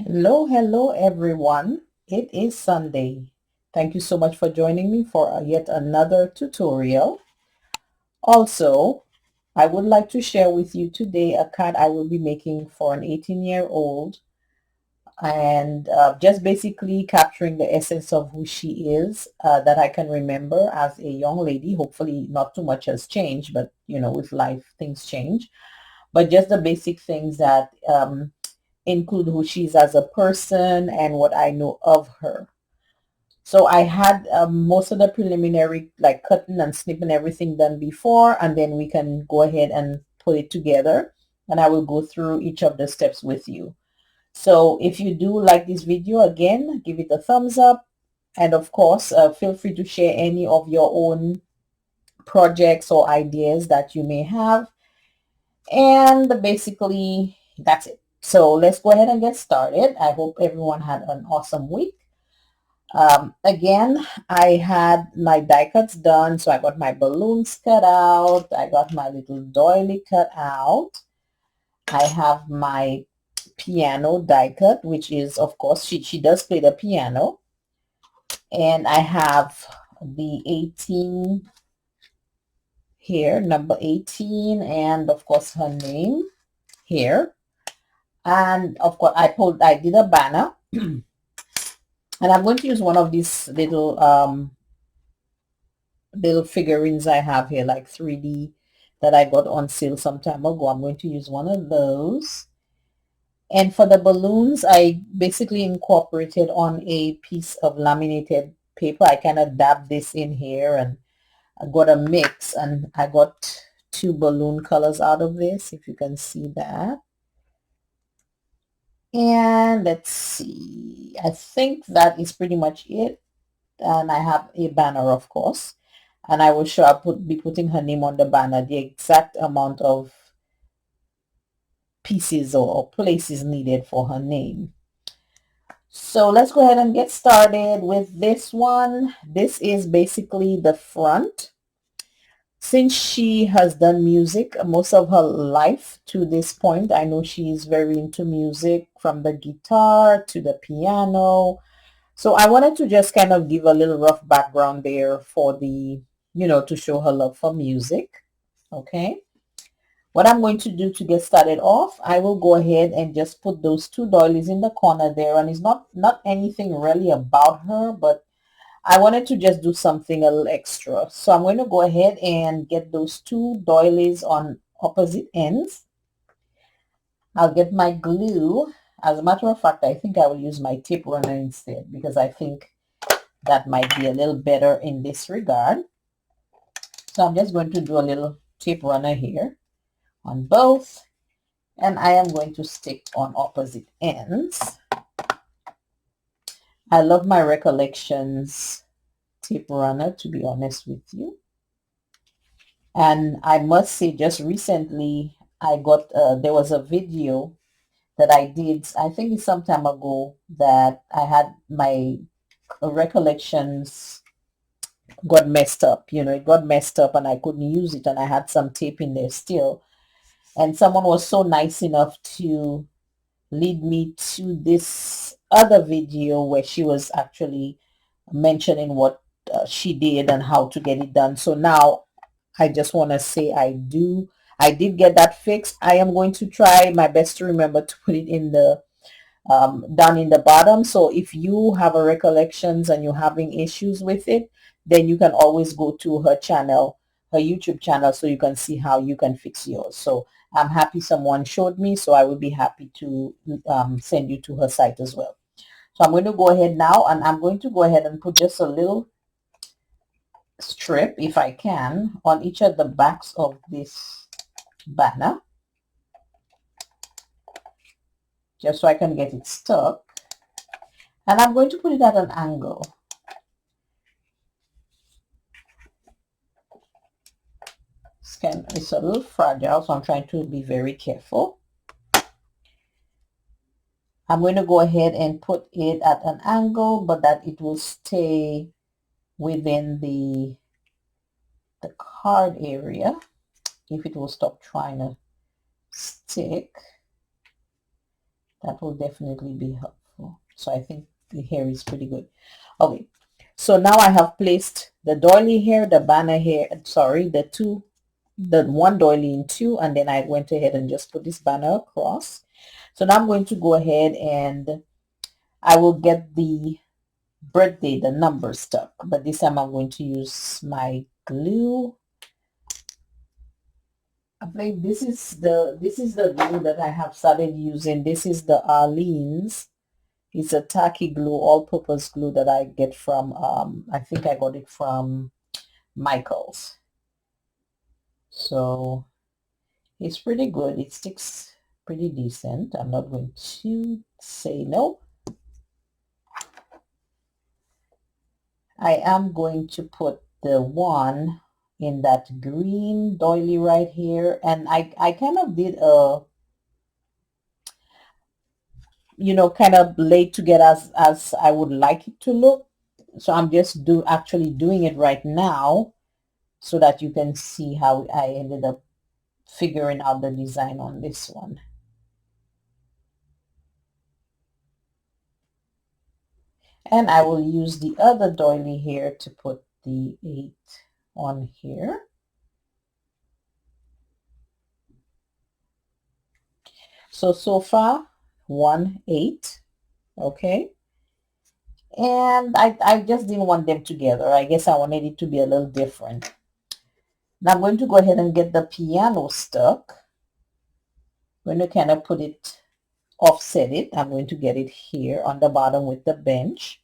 Hello everyone. It is Sunday. Thank you so much for joining me for yet another tutorial. Also, I would like to share with you today a card I will be making for an 18-year-old and just basically capturing the essence of who she is that I can remember as a young lady. Hopefully not too much has changed, but with life things change. But just the basic things that include who she is as a person and what I know of her. So I had most of the preliminary, like cutting and snipping everything done before, and then we can go ahead and put it together. And I will go through each of the steps with you. So if you do like this video, again, give it a thumbs up. And of course, feel free to share any of your own projects or ideas that you may have. And basically, that's it. So let's go ahead and get started. I hope everyone had an awesome week. Again, I had my die cuts done, so I got my balloons cut out. I got my little doily cut out. I have my piano die cut, which is, of course, she does play the piano. And I have the 18 here, number 18, and of course her name here. And of course, I did a banner. And I'm going to use one of these little figurines I have here, like 3D, that I got on sale some time ago. I'm going to use one of those. And for the balloons, I basically incorporated on a piece of laminated paper. I kind of dabbed this in here and I got a mix, and I got two balloon colors out of this, if you can see that. And let's see, I think that is pretty much it. And I have a banner, of course, and I will show be putting her name on the banner, the exact amount of pieces or places needed for her name. So let's go ahead and get started with this one. This is basically the front. Since she has done music most of her life to this point, I know she's very into music, from the guitar to the piano. So I wanted to just kind of give a little rough background there for the, to show her love for music. Okay. What I'm going to do to get started off, I will go ahead and just put those two doilies in the corner there. And it's not anything really about her, but I wanted to just do something a little extra. So I'm going to go ahead and get those two doilies on opposite ends. I'll get my glue. As a matter of fact, I think I will use my tape runner instead, because I think that might be a little better in this regard. So I'm just going to do a little tape runner here on both, and I am going to stick on opposite ends. I love my Recollections tape runner, to be honest with you. And I must say, just recently I got there was a video that I did, I think it's some time ago, that I had my Recollections got messed up. It got messed up and I couldn't use it, and I had some tape in there still. And someone was so nice enough to lead me to this other video where she was actually mentioning what she did and how to get it done. So now I just want to say I did get that fixed. I am going to try my best to remember to put it in the down in the bottom. So if you have a Recollections and you're having issues with it, then you can always go to her channel, her YouTube channel, so you can see how you can fix yours. So I'm happy someone showed me, so I will be happy to send you to her site as well. So I'm going to go ahead now, and I'm going to go ahead and put just a little strip, if I can, on each of the backs of this banner, just so I can get it stuck. And I'm going to put it at an angle. It's a little fragile, so I'm trying to be very careful. I'm going to go ahead and put it at an angle, but that it will stay within the card area. If it will stop trying to stick, That will definitely be helpful. So I think the hair is pretty good. Okay, so now I have placed the doily hair, the banner hair, sorry, the one doily in two, and then I went ahead and just put this banner across. So now I'm going to go ahead and I will get the birthday, the number stuck, but this time I'm going to use my glue. I think this is the glue that I have started using. This is the Arlene's. It's a tacky glue, all-purpose glue that I get from I think I got it from Michael's. So it's pretty good. It sticks pretty decent. I'm not going to say no. I am going to put the one in that green doily right here, and I kind of did a, you know, kind of laid together as I would like it to look. So I'm just actually doing it right now so that you can see how I ended up figuring out the design on this one. And I will use the other doily here to put the 8 on here. So far 1 8. Okay. And I just didn't want them together. I guess I wanted it to be a little different. Now I'm going to go ahead and get the piano stuck. I'm going to kind of put it, offset it. I'm going to get it here on the bottom with the bench,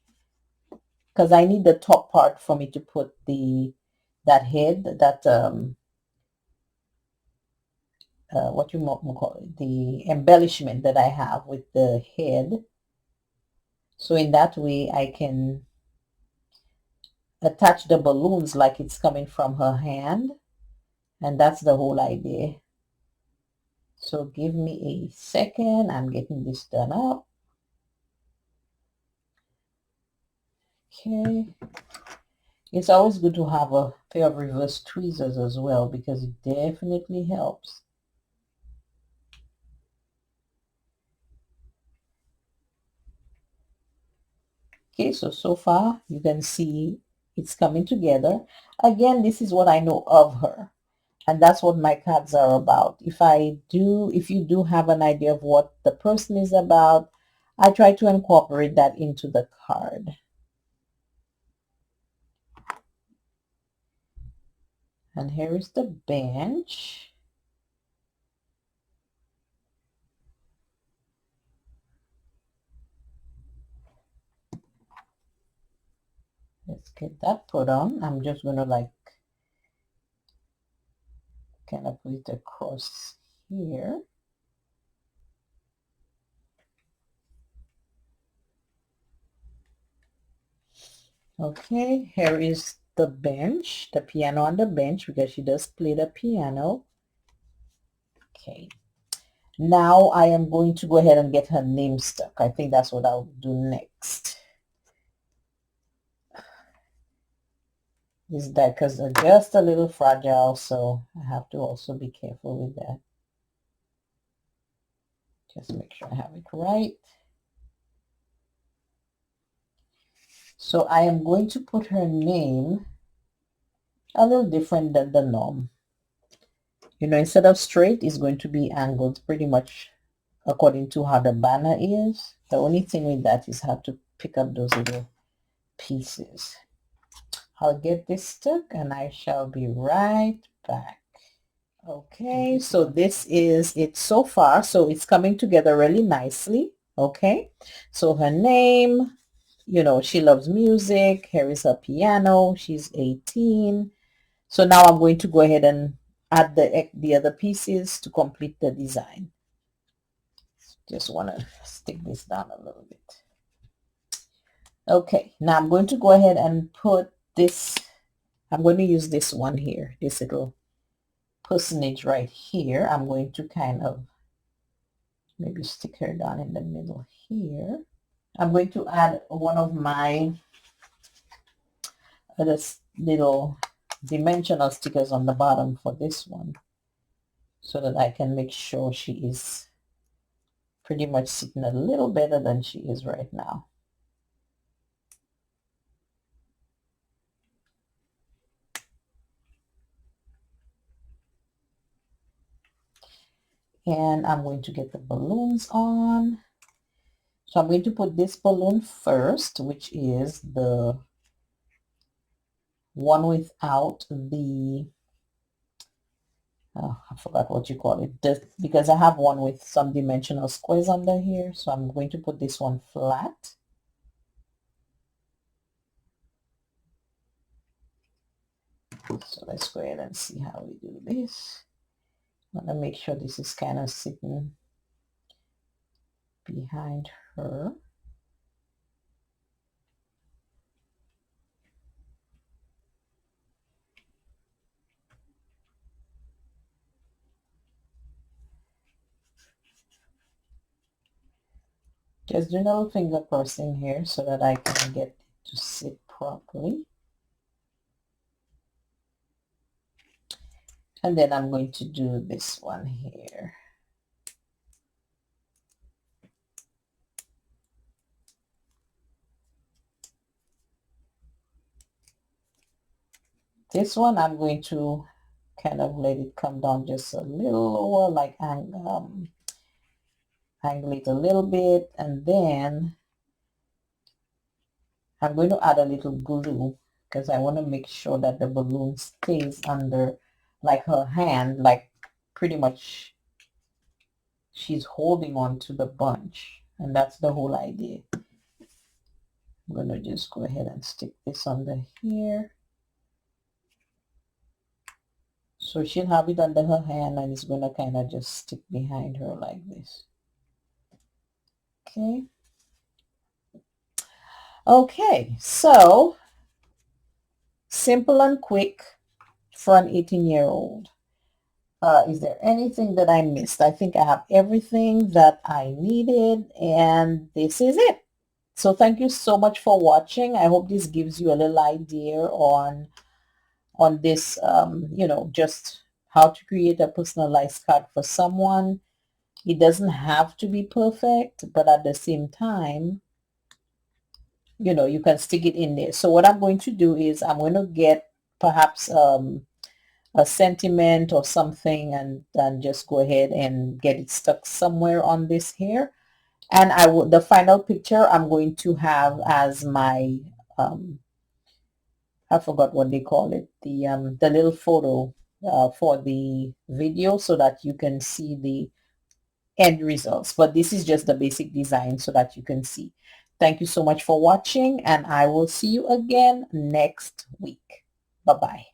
because I need the top part for me to put that head, that what you call it, the embellishment that I have with the head. So in that way I can attach the balloons like it's coming from her hand, and that's the whole idea. So give me a second. I'm getting this done up. Okay. It's always good to have a pair of reverse tweezers as well, because it definitely helps. Okay, so far you can see it's coming together. Again, this is what I know of her, and that's what my cards are about. If you do have an idea of what the person is about, I try to incorporate that into the card. And here is the bench. Let's get that put on. I'm just gonna like kind of put it across here. Okay, here is the bench, the piano on the bench, because she does play the piano. Okay, now I am going to go ahead and get her name stuck. I think that's what I'll do next. These deckers are just a little fragile, so I have to also be careful with that. Just make sure I have it right. So I am going to put her name a little different than the norm. You know, instead of straight, it's going to be angled pretty much according to how the banner is. The only thing with that is how to pick up those little pieces. I'll get this stuck and I shall be right back. Okay, so this is it so far. So it's coming together really nicely. Okay, so her name, you know, she loves music. Here is her piano. She's 18. So now I'm going to go ahead and add the other pieces to complete the design. Just want to stick this down a little bit. Okay, now I'm going to go ahead and put this, I'm going to use this one here, this little personage right here. I'm going to kind of maybe stick her down in the middle here. I'm going to add one of my other little dimensional stickers on the bottom for this one, so that I can make sure she is pretty much sitting a little better than she is right now. And I'm going to get the balloons on. So I'm going to put this balloon first, which is the one without the, oh, I forgot what you call it, because I have one with some dimensional squares under here. So I'm going to put this one flat. So let's go ahead and see how we do this. I want to make sure this is kind of sitting behind her. Just doing a little finger pressing here so that I can get it to sit properly. And then I'm going to do this one here. This one I'm going to kind of let it come down just a little lower, like angle it a little bit, and then I'm going to add a little glue because I want to make sure that the balloon stays under, like her hand, like pretty much she's holding on to the bunch, and that's the whole idea. I'm going to just go ahead and stick this under here. So she'll have it under her hand and it's going to kind of just stick behind her like this. Okay. Okay, so simple and quick for an 18-year-old. Is there anything that I missed? I think I have everything that I needed, and this is it. So thank you so much for watching. I hope this gives you a little idea on this, you know, just how to create a personalized card for someone. It doesn't have to be perfect, but at the same time, you know, you can stick it in there. So what I'm going to do is I'm going to get perhaps a sentiment or something, and then just go ahead and get it stuck somewhere on this here. And I will, the final picture I'm going to have as my I forgot what they call it, the little photo for the video, so that you can see the end results. But this is just the basic design so that you can see. Thank you so much for watching, and I will see you again next week. Bye-bye.